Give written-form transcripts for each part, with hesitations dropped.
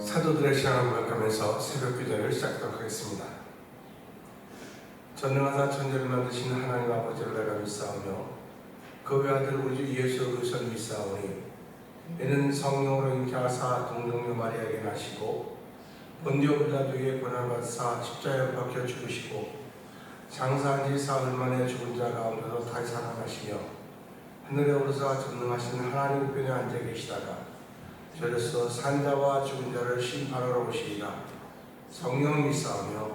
사도들의 시간을 고백하면서 새벽 기도를 시작하도록 하겠습니다. 전능하사 천지를 만드신 하나님 아버지를 내가 믿사오며 그 외아들 우리 주 예수 그리스도를 믿사오니 이는 성령으로 잉태하사 동정녀 마리아에게 나시고 본디오 빌라도에게 고난을 받사 십자가에 박혀 죽으시고 장사한 지 사흘 만에 죽은 자 가운데서 다시 살아나시며 하늘에 오르사 전능하신 하나님 우편에 앉아 계시다가 저로서 산자와 죽은 자를 심판하러 오시리라. 성령 믿사오며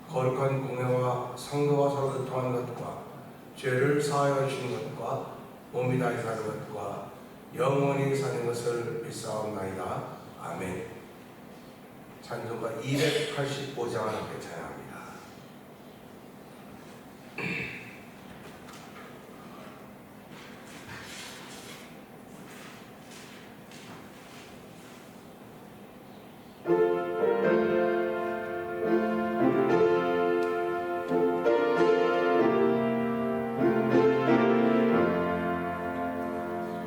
거룩한 공회와 성도와 서로 교통하는 것과 죄를 사하여 주시는 것과 몸이 다시 사는 것과 영원히 사는 것을 믿사옵나이다. 아멘. 찬송가 285장을 함께 찬양합니다.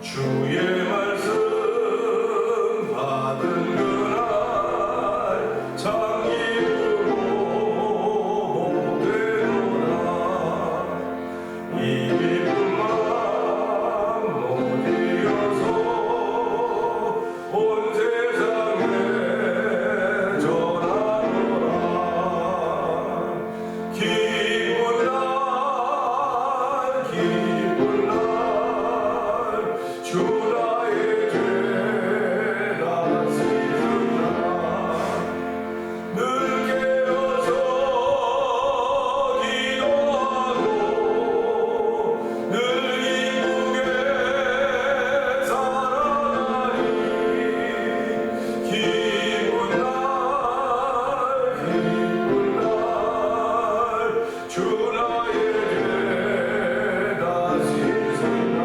주의 말씀 받은 그날 참 기쁘고 복되노라. 이 기쁜 마음 못 이어서 온 세상에 전하노라. 기쁜 날 기쁜 날 주 나의 죄 다 씻으라. 늘 깨어서 기도하고 늘 기쁘게 살아가리. 기쁜 날 주 나의 죄 다 씻으라.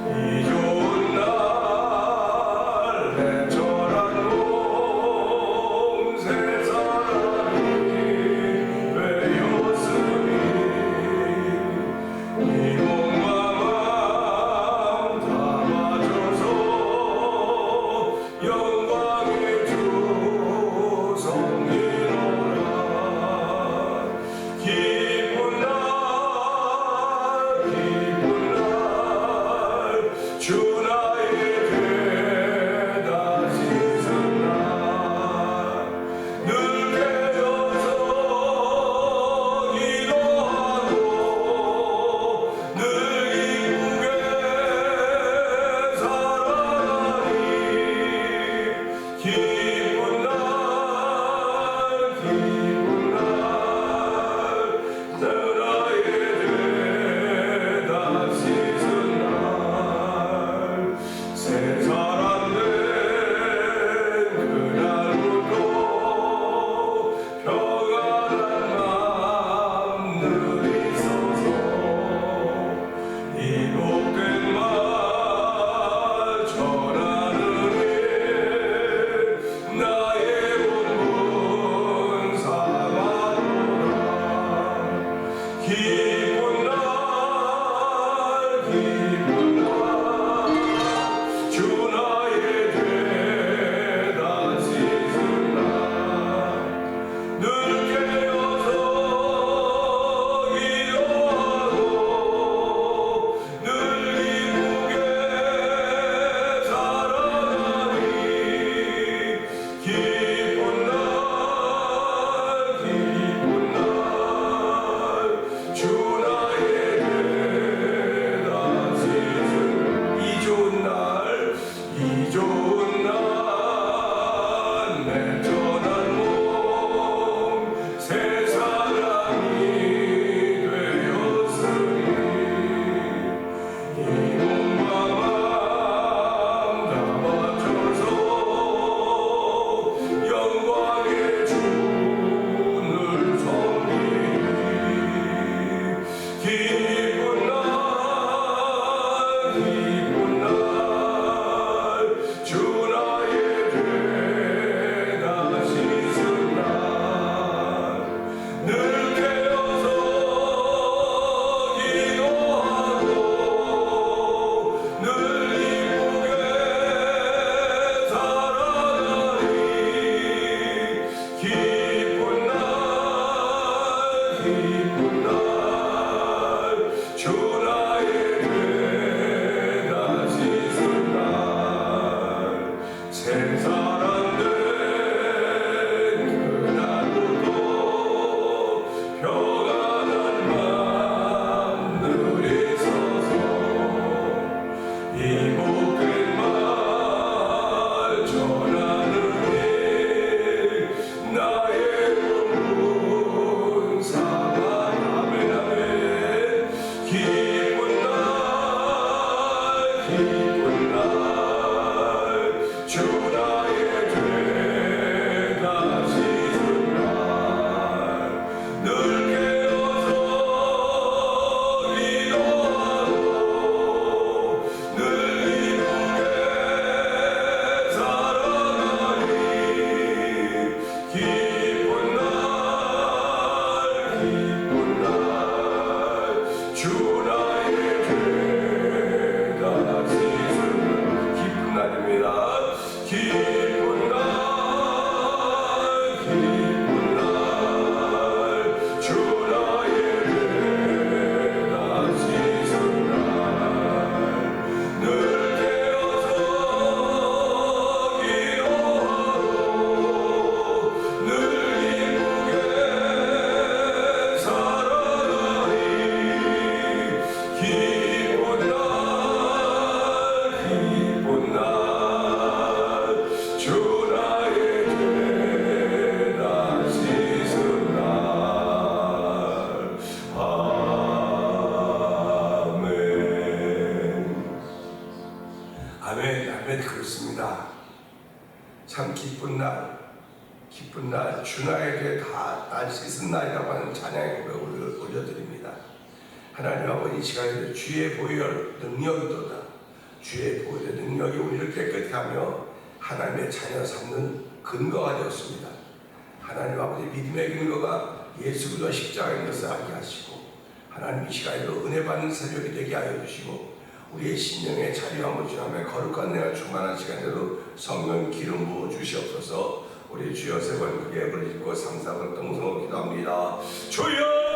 이 좋은 날 내처럼 온 세상이 외였으니 이 몸과 마음 담아줘서 영광의 주 섬기노라. 기쁜 날 주 나의 죄 다 씻으라. 참 기쁜 날 주나의 죄 다 날 씻은 날이라고 하는 찬양의 고백을 올려드립니다. 하나님 아버지, 이 시간에 주의 보혈 능력이도다. 주의 보혈의 능력이 우리를 깨끗게 하며 하나님의 자녀 삼는 근거가 되었습니다. 하나님 아버지, 믿음의 근거가 예수 그리스도 십자가인 것을 알게 하시고, 하나님 이 시간에도 은혜 받는 새벽이 되게 하여 주시고, 우리의 심령의 자유함을 주하며 거룩한 내가 충만한 시간에도 성령 기름 부어 주시옵소서. 우리 주여 세 번 크게 예불을 짓고 상상을 동성으로 기도합니다. 주여!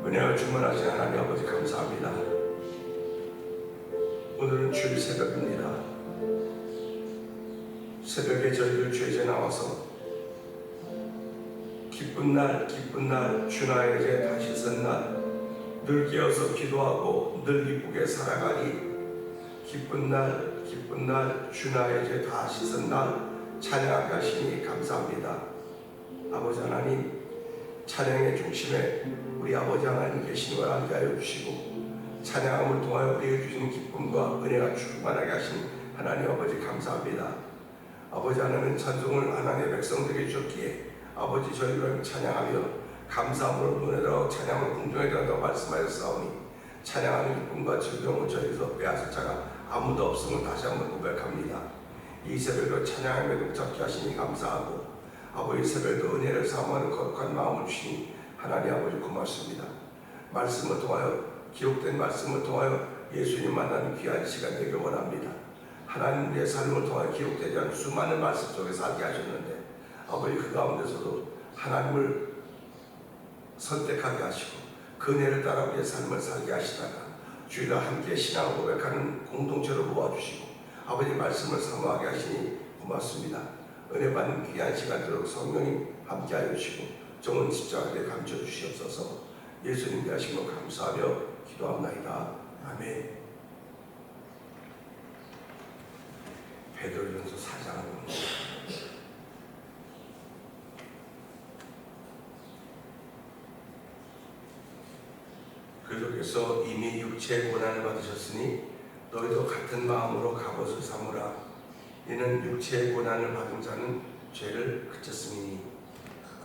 은혜가 충만하신 하나님 아버지 감사합니다. 오늘은 주일 새벽입니다. 새벽에 저희들 죄에 나와서 기쁜 날 주 나의 죄 다시 선 날 늘 깨어서 기도하고 늘 기쁘게 살아가니 기쁜 날 주 나의 죄 다시 선 날 찬양하게 하시니 감사합니다. 아버지 하나님, 찬양의 중심에 우리 아버지 하나님 계신 걸 알게 하여 주시고 찬양함을 통하여 우리에게 주시는 기쁨과 은혜가 충만하게 하신 하나님 아버지 감사합니다. 아버지 하나님, 찬송을 하나님의 백성들에게 주셨기에 아버지 저희를 찬양하며 감사함으로 눈에 들어 찬양을 궁중에 들어가고 말씀하셨사오니 찬양하는 기쁨과 즐거움을 저희에서 빼앗을 자가 아무도 없음을 다시 한번 고백합니다. 이 새벽으로 찬양함에 동참케 하시니 감사하고 아버지 새벽에도 은혜를 사모하는 거룩한 마음을 주시니 하나님 아버지 고맙습니다. 말씀을 통하여 기록된 말씀을 통하여 예수님 만나는 귀한 시간 되길 원합니다. 하나님의 삶을 통하여 기록되지 않은 수많은 말씀 속에 살게 하셨는데 아버지 그 가운데서도 하나님을 선택하게 하시고 그 은혜를 따라 우리의 삶을 살게 하시다가 주일날 함께 신앙을 고백하는 공동체로 모아주시고 아버지 말씀을 사모하게 하시니 고맙습니다. 은혜 받는 귀한 시간 되도록 성령님 함께 하여 주시고 정은 십자가에 감춰주시옵소서. 예수님께 하신 것 감사하며 기도합나이다. 아멘. 베드로전서 4장입니다. 그리스도께서 이미 육체의 고난을 받으셨으니 너희도 같은 마음으로 갑옷을 삼으라. 이는 육체의 고난을 받은 자는 죄를 그쳤음이니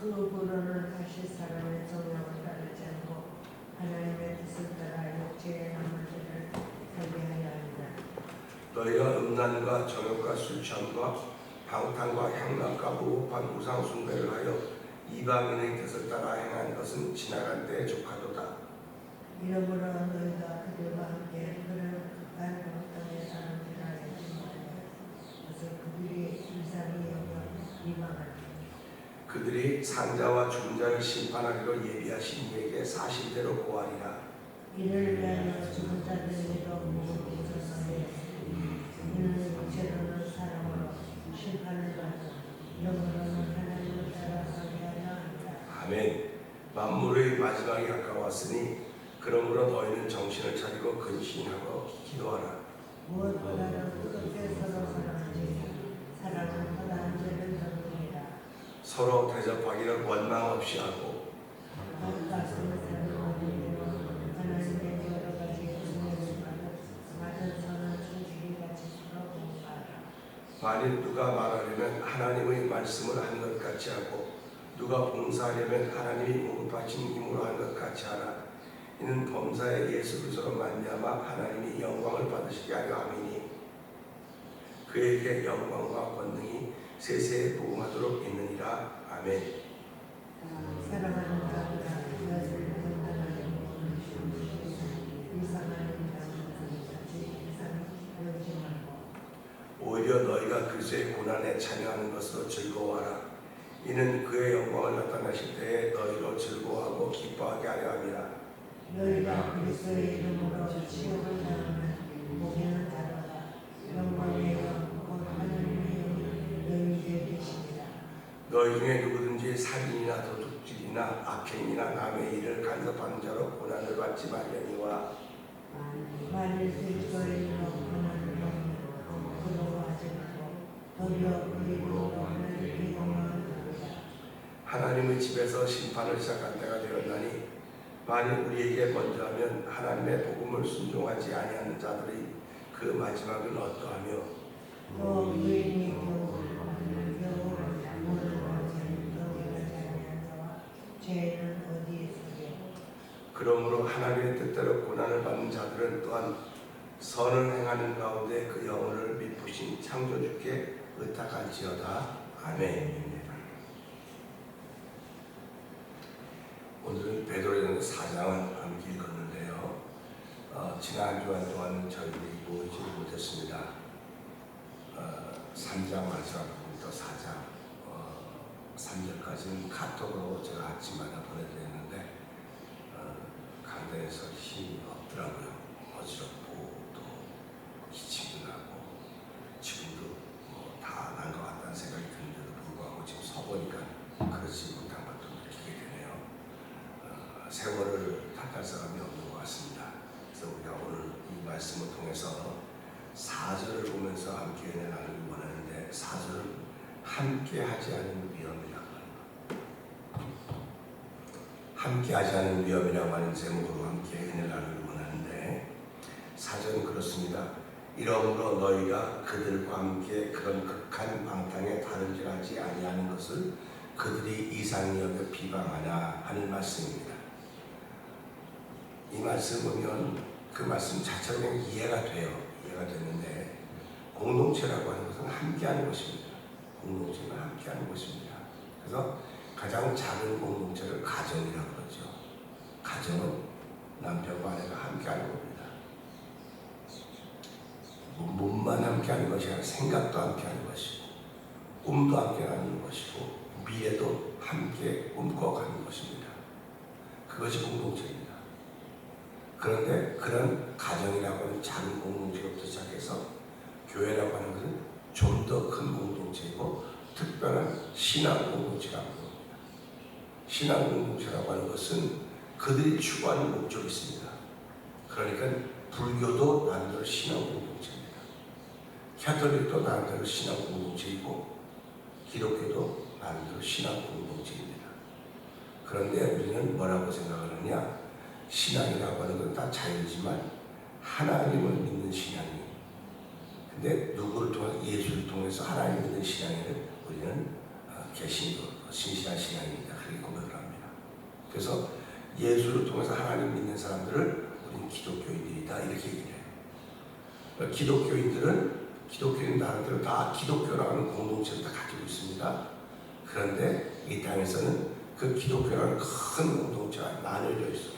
그 고난을 다시 사람의 성령을 따르지 않고 하나님의 뜻을 따라 육체의 남은 죄를 살게 하여 합니다. 너희가 음란과 정욕과 술 취함과 방탕과 향락과 무법한 우상 숭배를 하여 이방인의 뜻을 따라 행한 것은 지나간 때의 조카도다. 이러므로 너희가 그들과 함께 그런 극한 고통의 사람들을 알지 못하냐. 그것을 그들이 일상이 여겨 비방하니 그들이 산자와 죽은 자를 심판하기로 예비하신 이에게 사실대로 고하리라. 이를 위하여 죽은 자들에게도 무엇이 있었으니 이는 육체로는 사람으로 심판을 받고 영으로는 하나님을 따라 살게 하려 합니다. 아멘. 만물의 마지막이 가까웠으니 그러므로 너희는 정신을 차리고 근신하고 기도하라. 무엇보다도 그렇게 서로 사랑하지 사랑은 허다한 죄를 덮으리라. 서로 대접하기를 원망 없이 하고 가슴을 사랑하는 하나님의 여러 가지 은혜를 받은 선을 주시기 만일 누가 말하려면 하나님의 말씀을 한 것 같이 하고 누가 봉사하려면 하나님이 공급하신 힘으로 한 것 같이 하라. 이는 범사의 예수 그리스도로 말미암아 하나님이 영광을 받으시게 하려 함이니 그에게 영광과 권능이 세세에 복음하도록 있느니라. 아멘. 사랑하는 아버지, 너희를 건강하게 보내주시옵소서. 이상하는 여기지 말고 오히려 너희가 그리스도의 고난에 참여하는 것으로 즐거워하라. 이는 그의 영광을 나타나실 때에 너희로 즐거워하고 기뻐하게 하려 함이라. 너희가 그리스도의 이름으로 치욕을 당하면 목에는 다르다. 영광의 곧 하나님의 영이 너희에게 계시니라. 너희 중에 누구든지 살인이나 도둑질이나 악행이나 남의 일을 간섭하는 자로 고난을 받지 말려니와 만일 그리스도의 이름으로 고난을 받으면 부러워하지 말고 도리어 그 이름으로 하나님께 영광을 받으라. 하나님의 집에서 심판을 시작할 때가 되었나니 만일 우리에게 먼저 하면 하나님의 복음을 순종하지 아니하는 자들이 그 마지막은 어떠하며 또 유인이 겨우 모든 것은 너희가 잘하는 자와 죄는 어디에 있으며 그러므로 하나님의 뜻대로 고난을 받는 자들은 또한 선을 행하는 가운데 그 영혼을 미쁘신 창조주께 의탁할지어다. 아멘. 오늘은 베드로전서 4장을 함께 읽었는데요. 지난 주한 동안 저희들이 모이지 못했습니다. 3장 마지막부터 4장 3절까지는 카톡으로 제가 아침마다 보내드렸는데 강단에서 힘이 없더라고요. 어지럽고 또 기침도 나고 지금도 다 난 것 같다는 생각이 드는데도 불구하고 지금 서보니까 그렇지 못한 것도 느끼게 되네요. 세월을 탓할 사람이 없는 것 같습니다. 그래서 우리가 오늘 이 말씀을 통해서 4절을 보면서 함께 은혜 나누기 원하는데 4절은 함께 하지 않은 위험이라고 함께 하지 않은 위험이라고 하는 제목으로 함께 은혜 나누기 원하는데 4절은 그렇습니다. 이러므로 너희가 그들과 함께 그런 극한 방탕에 다른질하지 아니하는 것을 그들이 이상히 여겨 비방하나 하는 말씀입니다. 이 말씀 보면 그 말씀 자체가 그냥 이해가 돼요. 이해가 되는데 공동체라고 하는 것은 함께하는 것입니다. 공동체는 함께하는 것입니다. 그래서 가장 작은 공동체를 가정이라고 그러죠. 가정은 남편과 아내가 함께하는 겁니다. 몸만 함께하는 것이 아니라 생각도 함께하는 것이고 꿈도 함께하는 것이고 미래도 함께 꿈꿔가는 것입니다. 그것이 공동체입니다. 그런데 그런 가정이라고 하는 작은 공동체부터 시작해서 교회라고 하는 것은 좀 더 큰 공동체이고 특별한 신앙 공동체라고 합니다. 신앙 공동체라고 하는 것은 그들이 추구하는 목적이 있습니다. 그러니까 불교도 나름대로 신앙 공동체입니다. 캐톨릭도 나름대로 신앙 공동체이고 기독교도 나름대로 신앙 공동체입니다. 그런데 우리는 뭐라고 생각하느냐? 신앙이라고 하는 건 다 자유지만 하나님을 믿는 신앙이 근데 누구를 통해서 예수를 통해서 하나님 믿는 신앙에는 우리는 개신교 신실한 신앙입니다. 그렇게 고백을 합니다. 그래서 예수를 통해서 하나님 믿는 사람들을 우리는 기독교인들이다 이렇게 얘기를 해요. 기독교인은 나름대로 다 기독교라는 공동체를 다 가지고 있습니다. 그런데 이 땅에서는 그 기독교라는 큰 공동체가 나뉘어져 있어요.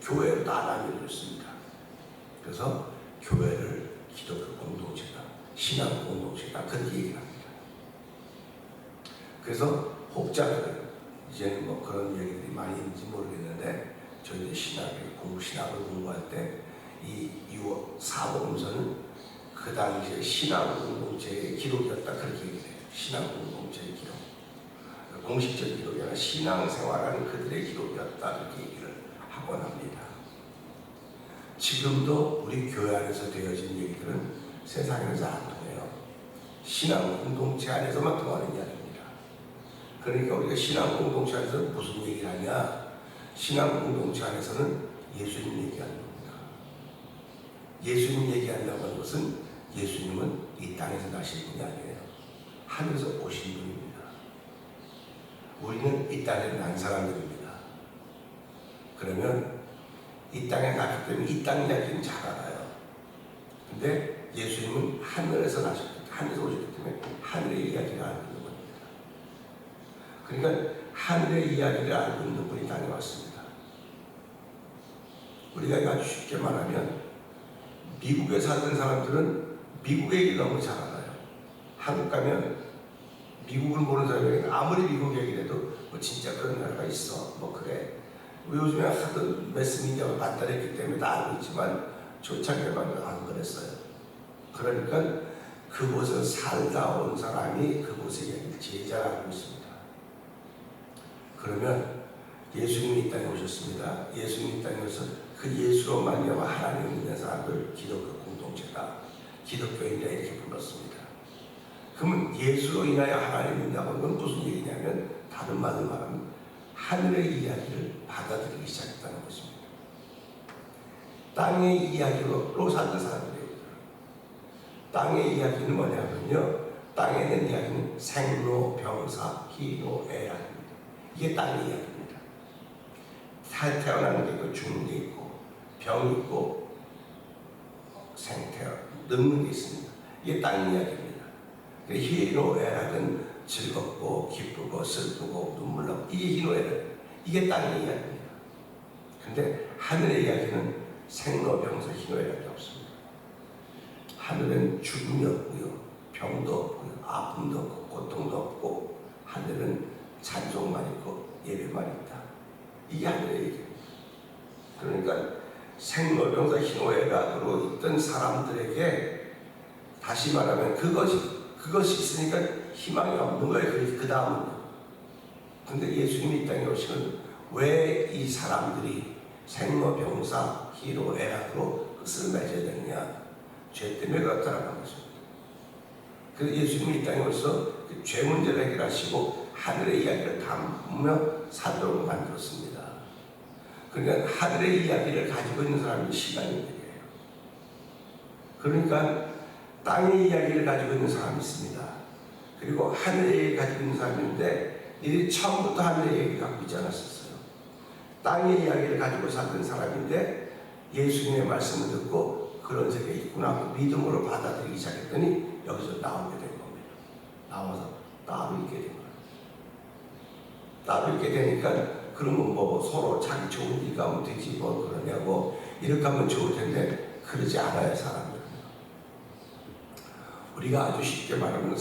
교회로 다 나뉘어져 있습니다. 그래서 교회를 기독교 공동체다, 신앙 공동체다 그렇게 얘기를 합니다. 그래서 혹자들은 이제는 뭐 그런 얘기들이 많이 있는지 모르겠는데 저희들 신학을 공부할 때 이 사복음서는 그 당시에 신앙 공동체의 기록이었다 그렇게 얘기를 해요. 신앙 공동체의 기록. 공식적 기록이 아니라 신앙생활하는 그들의 기록이었다 이렇게 얘기를 하곤 합니다. 지금도 우리 교회 안에서 되어진 얘기들은 세상에서 안 통해요. 신앙 공동체 안에서만 통하는 이야기입니다. 그러니까 우리가 신앙 공동체 안에서 무슨 얘기를 하냐? 신앙 공동체 안에서는 예수님 얘기하는 겁니다. 예수님 얘기한다고 하는 것은 예수님은 이 땅에서 나신 분이 아니에요. 하늘에서 오신 분입니다. 우리는 이 땅에 난 사람들입니다. 그러면 이 땅에 났기 때문에 이 땅 이야기는 잘 알아요. 근데 예수님은 하늘에서 나셨기 때문에, 하늘에서 오셨기 때문에 하늘의 이야기를 알고 있는 겁니다. 그러니까 하늘의 이야기를 알고 있는 분이 땅에 왔습니다. 우리가 아주 쉽게 말하면 미국에 사는 사람들은 미국의 얘기를 너무 잘 알아요. 한국 가면 미국을 모르는 사람에게는 아무리 미국 얘기를 해도 뭐 진짜 그런 나라가 있어, 뭐 그래. 요즘에 하도 매스미디어가 발달했기 때문에 다 알고 있지만 초창기에만 안 그랬어요. 그러니까 그곳에 살다 온 사람이 그곳의 얘기를 제일 잘 알고 있습니다. 그러면 예수님이 이 땅에 오셨습니다. 예수님이 이 땅에 오셔서 그 예수로 말미암아 하나님을 믿는 사람들 기독교 공동체가 기독교인이라 이렇게 불렀습니다. 그러면 예수로 인하여 하나님을 믿는다는 건 무슨 얘기냐면 다른 말로 말하면 하늘의 이야기를 받아들이기 시작했다는 것입니다. 땅의 이야기로 살던 사람들이에요. 땅의 이야기는 뭐냐면요, 땅에 있는 이야기는 생로, 병사, 희로, 애락입니다. 이게 땅의 이야기입니다. 태어나는 게 있고 죽는 게 있고 병이 있고 늙는 게 있습니다. 이게 땅의 이야기입니다. 희로, 애락은 즐겁고 기쁘고 슬프고 눈물 나고 이게 희로, 애락, 이게 땅의 이야기입니다. 근데 하늘의 이야기는 생로, 병사, 희로, 애락이 없습니다. 하늘은 죽음이 없고요, 병도 없고요, 아픔도 없고 고통도 없고 하늘은 찬송만 있고 예배만 있다. 이게 하늘의 얘기입니다. 그러니까 생로, 병사, 희로, 애락으로 있던 사람들에게 다시 말하면 그것이 있으니까 희망이 없는 거예요. 그 다음은요. 근데 예수님이 이 땅에 오시면 왜 이 사람들이 생로, 병사, 희로, 애락으로 끝을 맺어야 되느냐? 죄 때문에 그렇다라는 것입니다. 그래서 예수님이 이 땅에 오셔서 그 죄 문제를 해결하시고 하늘의 이야기를 담으며 살도록 만들었습니다. 그러니까 하늘의 이야기를 가지고 있는 사람이 신앙인들이에요. 그러니까 땅의 이야기를 가지고 있는 사람이 있습니다. 그리고 하늘의 이야기를 가지고 있는 사람인데 이들이 처음부터 하늘의 이야기를 갖고 있지 않았었어요. 땅의 이야기를 가지고 살던 사람인데 예수님의 말씀을 듣고 그런 세계에 있구나 믿음으로 받아들이기 시작했더니 여기서 나오게 된 겁니다. 나와서 따로 있게 된 거예요. 따로 있게 되니까 그러면 뭐 서로 자기 좋은 일 가면 되지 뭐 그러냐고 이렇게 하면 좋을 텐데 그러지 않아요. 사람들은. 우리가 아주 쉽게 말하면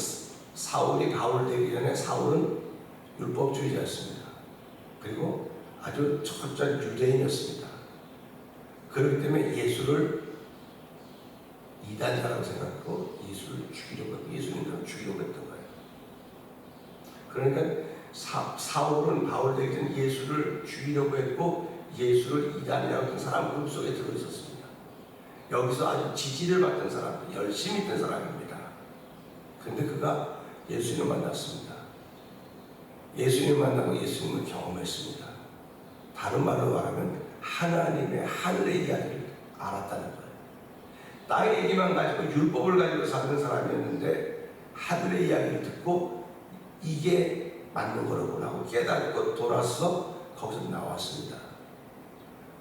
사울이 바울 되기 전에 사울은 율법주의자였습니다. 그리고 아주 철저한 유대인이었습니다. 그렇기 때문에 예수를 이단자라고 생각하고 예수를 죽이려고 했고 예수님을 죽이려고 했던 거예요. 그러니까 사울은 바울 되기 전에 예수를 죽이려고 했고 예수를 이단이라고 했던 사람 그룹 속에 들어있었습니다. 여기서 아주 지지를 받던 사람, 열심히 있던 사람입니다. 그런데 그가 예수님을 만났습니다. 예수님을 만나고 예수님을 경험했습니다. 다른 말로 말하면 하나님의 하늘의 이야기를 알았다는 거예요. 땅의 얘기만 가지고 율법을 가지고 사는 사람이었는데 하늘의 이야기를 듣고 이게 맞는 거라고 하고 깨닫고 돌아서 거기서 나왔습니다.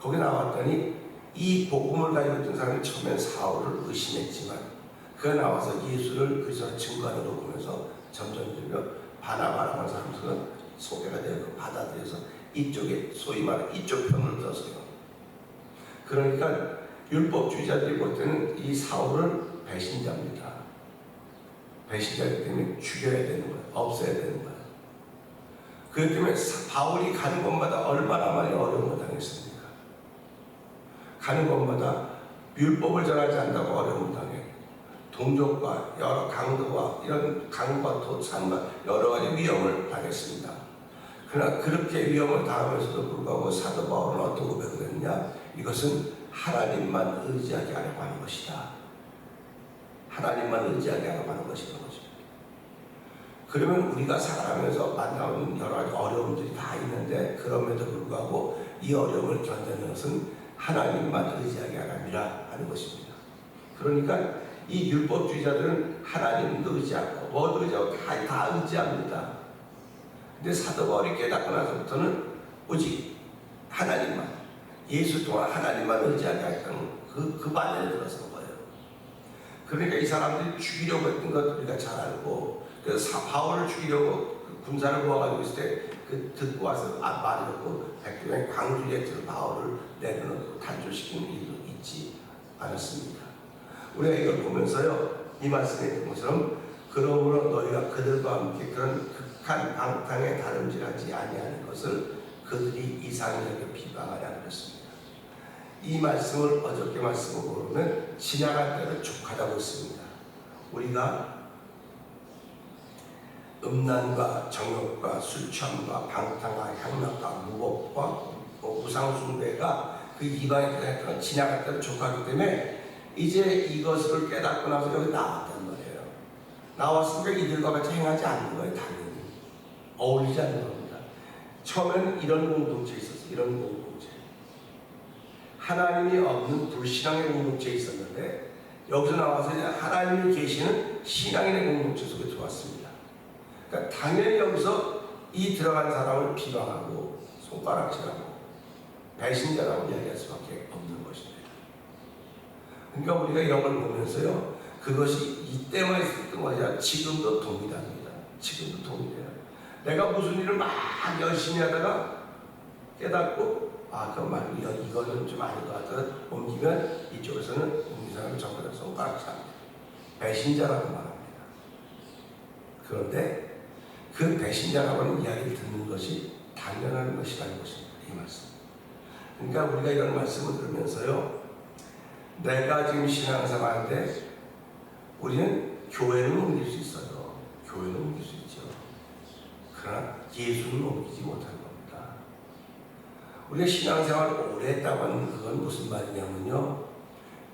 거기 나왔더니 이 복음을 가지고 있던 사람이 처음엔 사울을 의심했지만 그가 나와서 예수를 그래서 증거하려고 보면서 점점 바나바라는 사람들은 소개가 되고 받아들여서 이쪽에 소위 말하는 이쪽 편을 들었어요. 그러니까 율법주의자들이 볼 때는 이 사울은 배신자입니다. 배신자이기 때문에 죽여야 되는 거예요. 없애야 되는 거예요. 그렇기 때문에 바울이 가는 곳마다 얼마나 많이 어려움을 당했습니까? 가는 곳마다 율법을 전하지 않는다고 어려움을 당해요. 동족과 여러 강도와 이런 강과 도산과 여러 가지 위험을 당했습니다. 그러나 그렇게 위험을 당하면서도 불구하고 사도 바울은 어떤 고백을 했냐? 이것은 하나님만 의지하게 하려고 하는 것이다. 하나님만 의지하게 하려고 하는 것이다. 그러면 우리가 살아가면서 만나는 여러 가지 어려움들이 다 있는데 그럼에도 불구하고 이 어려움을 견디는 것은 하나님만 의지하게 하라 하는 것입니다. 그러니까 이 율법주의자들은 하나님도 의지하고 뭐도 의지하고 다 의지합니다. 근데 사도 바울이 깨닫고 나서부터는 오직 하나님만, 예수 동안 하나님만 의지하게 했던 그 반열에 들어선 거예요. 그러니까 이 사람들이 죽이려고 했던 것 우리가 잘 알고, 그래서 바울을 죽이려고 군사를 모아가지고 있을 때 듣고 와서 말을 듣고 백두장의 광주에 바울을 내려놓고 단절시키는 일도 있지 않았습니다. 우리가 이걸 보면서요, 이 말씀에 있는 것처럼 그러므로 너희가 그들과 함께 그런 극한 방탕에 다름질하지 아니하는 것을 그들이 이상하게 비방하냐 그랬습니다. 이 말씀을 어저께 말씀을 보면 지나갈 때를 족하다고 했습니다. 우리가 음란과 정욕과 술취함과 방탕과 향락과 무법과 우상숭배가 그 이방에 들어갔던 지나갈 때를 족하기 때문에 이제 이것을 깨닫고 나서 여기 나왔단 말이에요. 나왔으니까 이들과 같이 행하지 않는 거예요. 당연히 어울리지 않는 겁니다. 처음에는 이런 공동체에 있었어요. 이런 공동체, 하나님이 없는 불신앙의 공동체에 있었는데 여기서 나와서 이제 하나님이 계시는 신앙인의 공동체 속에 들어왔습니다. 그러니까 당연히 여기서 이 들어간 사람을 비방하고 손가락질하고 배신자라고 이야기할 수밖에 없는 것입니다. 그러니까 우리가 이런 걸 보면서요, 그것이 이때만 있었던 것이 아니라 지금도 동일합니다. 지금도 동일해요. 내가 무슨 일을 막 열심히 하다가 깨닫고 그건 말고 이거는 좀 아닌 것 같아서 옮기면 이쪽에서는 옮긴 사람을 전부 다 손가락질합니다. 배신자라고 말합니다. 그런데 그 배신자라고 하는 이야기를 듣는 것이 당연한 것이라는 것입니다. 이 말씀. 그러니까 우리가 이런 말씀을 들으면서요, 내가 지금 신앙생활인데 우리는 교회는 옮길 수 있어요. 교회는 옮길 수 있죠. 그러나 예수는 옮기지 못할 겁니다. 우리가 신앙생활을 오래 했다고 하는 그건 무슨 말이냐면요,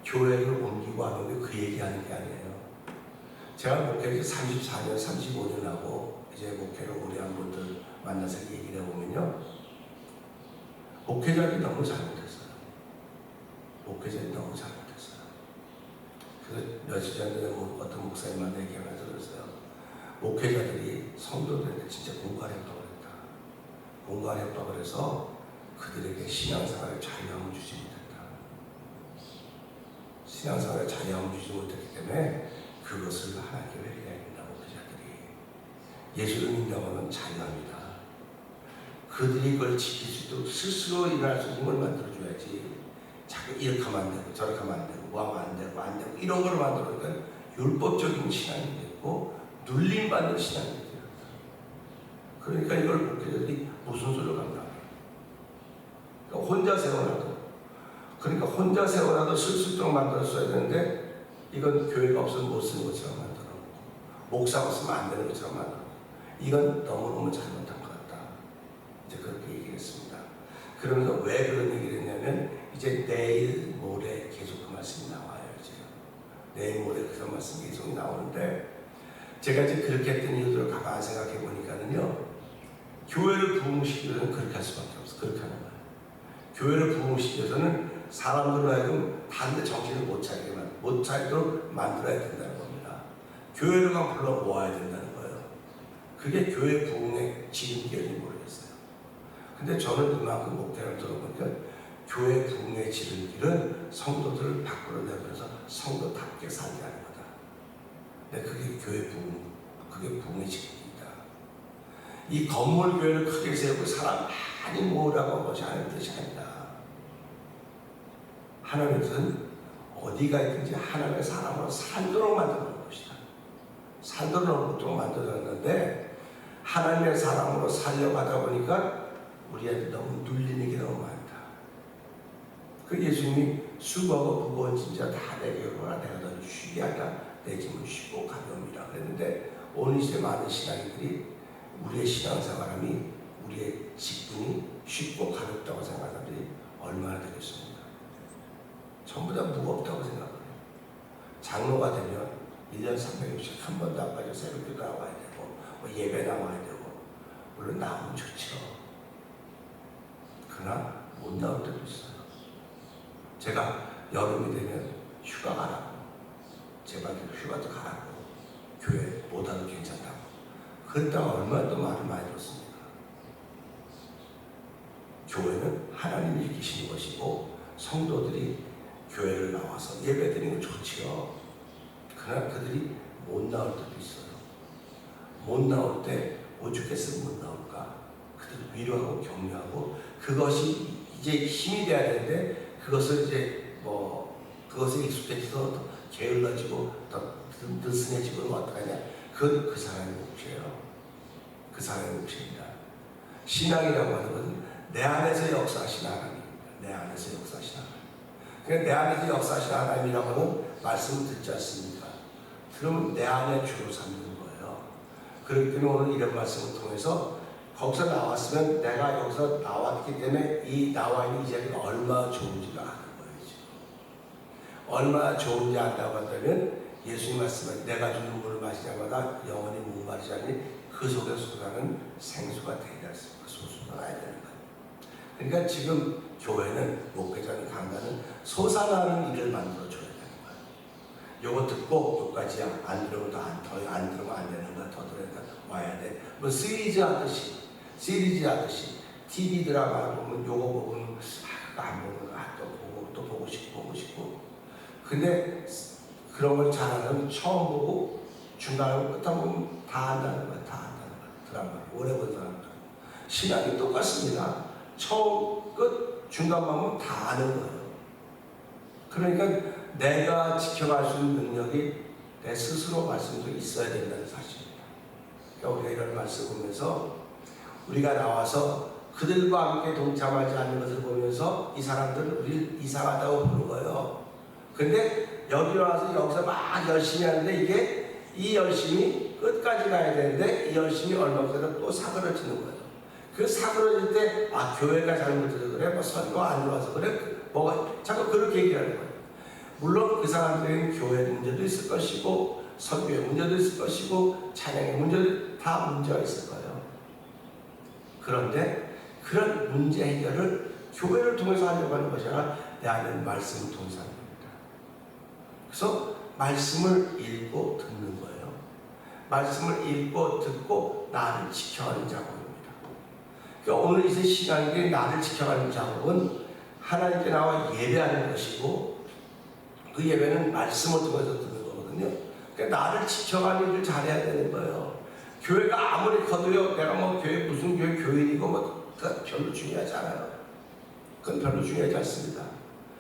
교회를 옮기고 안 옮기고 그 얘기하는 게 아니에요. 제가 목회를 34년, 35년 하고 이제 목회를 오래 한 분들 만나서 얘기를 해보면요, 목회자들이 너무 잘못했어요. 목회자들이 너무 잘못했어요. 그래서 며칠 전에 어떤 목사님한테 얘기하면서 그랬어요. 목회자들이 성도들한테 진짜 공갈을 했다고 그랬다. 공갈을 했다고 그래서 그들에게 신앙생활에 자유함을 주지 못했다. 신앙생활에 자유함을 주지 못했기 때문에 그것을 하나님께 회개해야 된다. 목회자들이 예수를 믿는다고 하면 자유합니다. 그들이 그걸 지킬 수 있도록 스스로 일어날 수 있는 걸 만들어줘야지. 자꾸 이렇게 하면 안 되고 저렇게 하면 안 되고 뭐 하면 안 되고 이런 걸 만들어니까 율법적인 신앙이 됐고 눌림받는 신앙이 되었다. 그러니까 이걸 목회자들이 무슨 소리를 감당해요. 그러니까 혼자 세워놔도, 그러니까 혼자 세워놔도 쓸 수 있도록 만들었어야 되는데 이건 교회가 없으면 못 쓰는 것처럼 만들어놓고 목사가 없으면 안 되는 것처럼 만들어놓고 이건 너무너무 잘못한 것 같다. 이제 그렇게 얘기를 했습니다. 그러면서 왜 그런 얘기를 했냐면 이제 내일 모레 계속 그 말씀이 나와요. 이제 내일 모레 그 말씀이 계속 나오는데 제가 이제 그렇게 했던 이유들을 가만히 생각해 보니까는요, 교회를 부흥시키려면 그렇게 할 수밖에 없어. 그렇게 하는 거예요. 교회를 부흥시켜서는 사람들로 하여금 다른데 정신을 못 차리도록 만들어야 된다는 겁니다. 교회를 불러 모아야 된다는 거예요. 그게 교회 부흥의 지름길인지 모르겠어요. 근데 저는 이만큼 목회를 들어보니까 교회 부흥의 지름길은 성도들을 밖으로 내면서 성도답게 살게 하는 거다. 근데 그게 교회 부흥, 그게 부흥의 지름길이다. 이 건물 교회를 크게 세우고 사람 많이 모으라고 한 것이 하나님의 뜻이 아니다. 하나님의 뜻은 어디가 있든지 하나님의 사람으로 살도록 만드는 것이다. 살도록 만들었는데 하나님의 사람으로 살려가다 보니까 우리한테 너무 눌리는 게 너무 많다. 그 예수님이 수고하고 무거운 짐자 다 내게 오라 내가 너를 쉬게 하다. 내 짐은 쉽고 가벼움이라 그랬는데 오늘 시대 많은 신앙인들이 우리의 신앙생활함이 우리의 직분이 쉽고 가볍다고 생각하는 사람들이 얼마나 되겠습니까? 전부 다 무겁다고 생각해요. 장로가 되면 1년 360 한 번도 안 빠져 새벽기도 나와야 되고 뭐 예배 나와야 되고 물론 나오면 좋죠. 그러나 못 나올 때도 있어요. 제가 여름이 되면 휴가 가라고 제발 휴가도 가라고, 교회 못 와도 괜찮다고. 그랬다가 얼마나 또 말을 많이 들었습니까? 교회는 하나님이 이기시는 것이고 성도들이 교회를 나와서 예배드리는 건 좋지요. 그러나 그들이 못 나올 때도 있어요. 못 나올 때 오죽했으면 못 나올까? 그들을 위로하고 격려하고, 그것이 이제 힘이 돼야 되는데 그것을 이제 그것에 익숙해져서 더 게을러지고 더 느슨해지고는 어떡하냐? 그건 그 사람의 몫이에요. 그 사람의 몫입니다. 신앙이라고 하는 것은 내 안에서 역사하신 하나님, 내 안에서 역사하신 하나님. 그러니까 내 안에서 역사하신 하나님이라고 하는 말씀을 듣지 않습니까? 그러면 내 안에 주로 삼는 거예요. 그렇기 때문에 오늘 이런 말씀을 통해서 거기서 나왔으면 내가 여기서 나왔기 때문에 이 나와 있는 이 자리가 얼마나 좋은지를 아는 거예요. 지금. 얼마나 좋은지 안다고 한다면 예수님 말씀은 내가 주는 물을 마시자마자 영원히 목마르지 않니 그 속에 솟아나는 생수가 되리라 했습니다. 그 소수가 나야 되는 거예요. 그러니까 지금 교회는, 목회자는, 강단은 솟아나는 일을 만들어줘야 되는 거예요. 요거 듣고 요까지야. 안 들으면 안 들으면 안 되는 거야. 더 들으니까 와야 돼. 뭐 시리즈 하듯이 TV 드라마 보면 요거 보면 안 보는 거 또 보고 싶고. 근데 그런 걸 잘하면 처음 보고 중간에 끝에 보면 다 안다는 거야. 드라마 오래 본 사람들. 신앙이 똑같습니다. 처음 끝 중간만 보면 다 아는 거예요. 그러니까 내가 지켜갈 수 있는 능력이 내 스스로 말씀도 있어야 된다는 사실입니다. 그러니까 우리가 이런 말씀을 보면서 우리가 나와서 그들과 함께 동참하지 않는 것을 보면서 이 사람들은 우리를 이상하다고 보는 거예요. 근데 여기 와서 여기서 막 열심히 하는데 이게 이 열심이 끝까지 가야 되는데 이 열심이 얼마 전에 또 사그러지는 거예요. 그 사그러질 때 교회가 잘못해서 그래, 선거가 안 좋아서 그래, 자꾸 그렇게 얘기하는 거예요. 물론 그 사람들에게는 교회 문제도 있을 것이고 선교의 문제도 있을 것이고 찬양의 문제도 다 문제가 있을 거예요. 그런데 그런 문제 해결을 교회를 통해서 하려고 하는 것이 아니라 내 안에 말씀을 통해서 하는 겁니다. 그래서 말씀을 읽고 듣는 거예요. 말씀을 읽고 듣고 나를 지켜가는 작업입니다. 그러니까 오늘 이제 신앙인들이 나를 지켜가는 작업은 하나님께 나와 예배하는 것이고 그 예배는 말씀을 통해서 듣는 거거든요. 그러니까 나를 지켜가는 일을 잘해야 되는 거예요. 교회가 아무리 커도요, 내가 교회 무슨 교회 교인이고 그건 별로 중요하지 않아요. 그건 별로 중요하지 않습니다.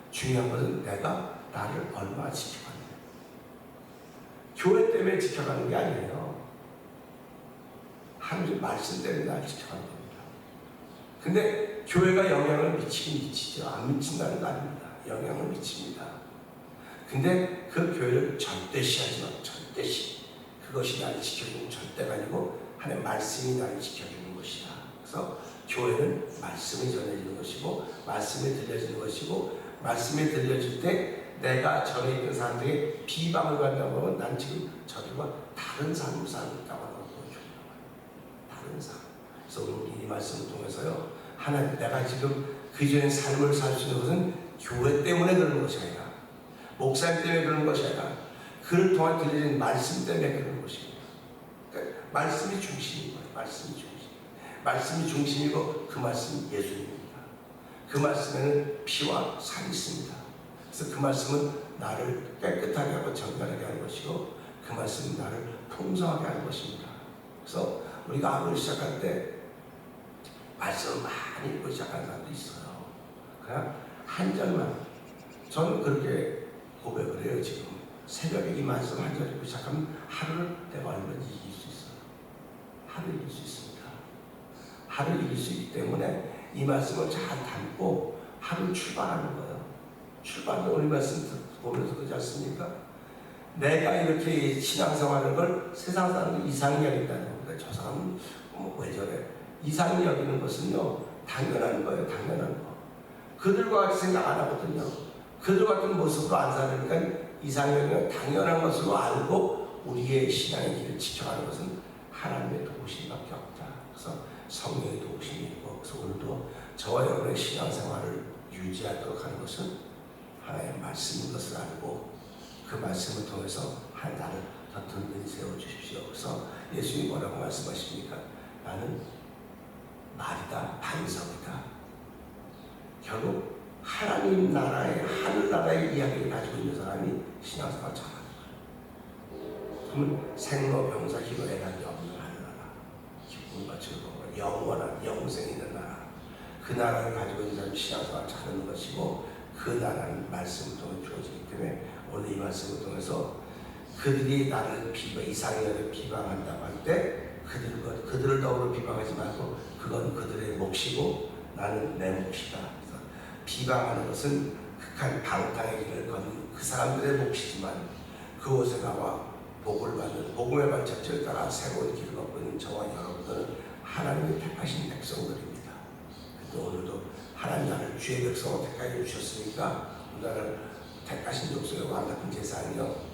중요한 것은 내가 나를 얼마나 지켜가느냐. 교회 때문에 지켜가는 게 아니에요. 하나님 말씀 때문에 나를 지켜가는 겁니다. 근데 교회가 영향을 미치긴 미치죠. 안 미친다는 거 아닙니다. 영향을 미칩니다. 근데 그 교회를 절대시하지 마. 절대시. 그것이 나를 지켜주는 절대가 아니고 하나님의 말씀이 나를 지켜주는 것이다. 그래서 교회는 말씀이 전해지는 것이고 말씀이 들려지는 것이고 말씀이 들려질 때 내가 전에 있던 사람들에게 비방을 받는다고 하면 난 지금 저들과 다른 삶을 살고 있다고 하는 거죠. 다른 삶. 그래서 오늘 이 말씀을 통해서요, 하나님, 내가 지금 그전의 삶을 살 수 있는 것은 교회 때문에 그러는 것이 아니라 목사님 때문에 그러는 것이 아니라 그를 통해 들려진 말씀 때문에 그러는 것입니다. 그러니까 말씀이 중심인 거예요. 말씀이 중심. 말씀이 중심이고 그 말씀이 예수님입니다. 그 말씀에는 피와 살이 있습니다. 그래서 그 말씀은 나를 깨끗하게 하고 정결하게 하는 것이고 그 말씀은 나를 풍성하게 하는 것입니다. 그래서 우리가 하루를 시작할 때 말씀을 많이 읽고 시작하는 사람도 있어요. 그냥 한 절만. 저는 그렇게 고백을 해요. 지금 새벽에 이 말씀 한 절 읽고 시작하면 하루를 내가 얼마든지 이길 수 있어요. 하루를 이길 수 있습니다. 하루를 이길 수 있기 때문에 이 말씀을 잘 담고 하루를 출발하는 거예요. 출발도 우리 말씀 보면서 그러지 않습니까? 내가 이렇게 신앙생활하는 걸 세상 사람들이 이상히 여긴다는 겁니다. 저 사람은 왜 저래? 이상히 여기는 것은요, 당연한 거예요. 당연한 거. 그들과 같이 생각 안 하거든요. 그들 같은 모습으로 안 살으니까 이상히 여기는 당연한 것으로 알고 우리의 신앙의 길을 지켜가는 것은 하나님의 도우심밖에 없다. 그래서 성령의 도우심이 있고, 그래서 오늘도 저와 여러분의 신앙생활을 유지하도록 하는 것은 하나님의 말씀인 것을 알고 그 말씀을 통해서 한 나를 더 든든히 세워주십시오. 그래서 예수님이 뭐라고 말씀하십니까? 나는 말이다, 반석이다. 결국 하나님 나라의, 하늘나라의 이야기를 가지고 있는 사람이 신앙생활을 잘하는 거예요. 그러면 생로병사 희로애락이 없는 하늘나라, 기쁨과 즐거움과 영원한 영생이 있는 나라, 그 나라를 가지고 있는 사람이 신앙생활을 잘하는 것이고, 그 나라는 말씀을 통해 주어지기 때문에 오늘 이 말씀을 통해서 그들이 나를 이상하게 비방한다고 할 때 그들을 더불어 비방하지 말고 그건 그들의 몫이고 나는 내 몫이다. 그래서 비방하는 것은 극한 방탕의 길을 걷는 그 사람들의 몫이지만 그곳에 나와 복을 받는 복음의 발자취를 따라 새로운 길을 걷고 있는 저와 여러분들은 하나님의 택하신 백성들입니다. 그래서 오늘도 하나님 나를 주의 백성으로 택하여 주셨으니까 나를 택하신 족속의 왕같은 제사이요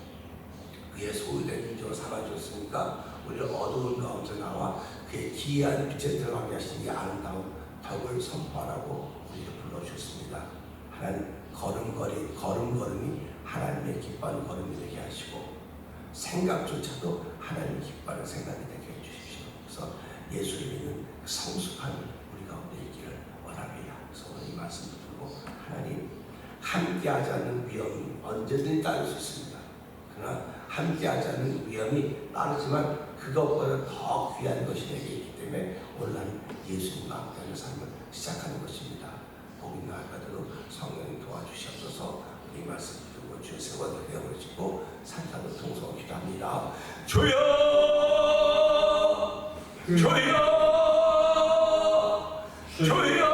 그의 소유된 인조로 삼아주셨으니까 우리를 어두운 가운데 나와 그의 기이한 빛에 들어가게 하신 이 아름다운 덕을 선포하라고 우리를 불러주셨습니다. 하나님 걸음걸음이 하나님의 기뻐하는 걸음이 되게 하시고 생각조차도 하나님의 기뻐하는 생각이 되게 해주십시오. 그래서 예수를 믿는 성숙한 우리 가운데 있기를 원합니다. 그래서 오늘 이 말씀을 듣고 하나님 함께하지 않는 위험이 언제든지 따를 수 있습니다. 그러나 함께하지 않는 위험이 빠르지만 그것보다 더 귀한 것이 내게 있기 때문에 오늘 나는 예수님과 함께하는 삶을 시작하는 것입니다. 복이 나아가도록 성령이 도와주시옵소서. 우리 말씀 듣고 주의 세월을 되어버리시고 산타도 통성을 기도합니다. 주여 주여 주여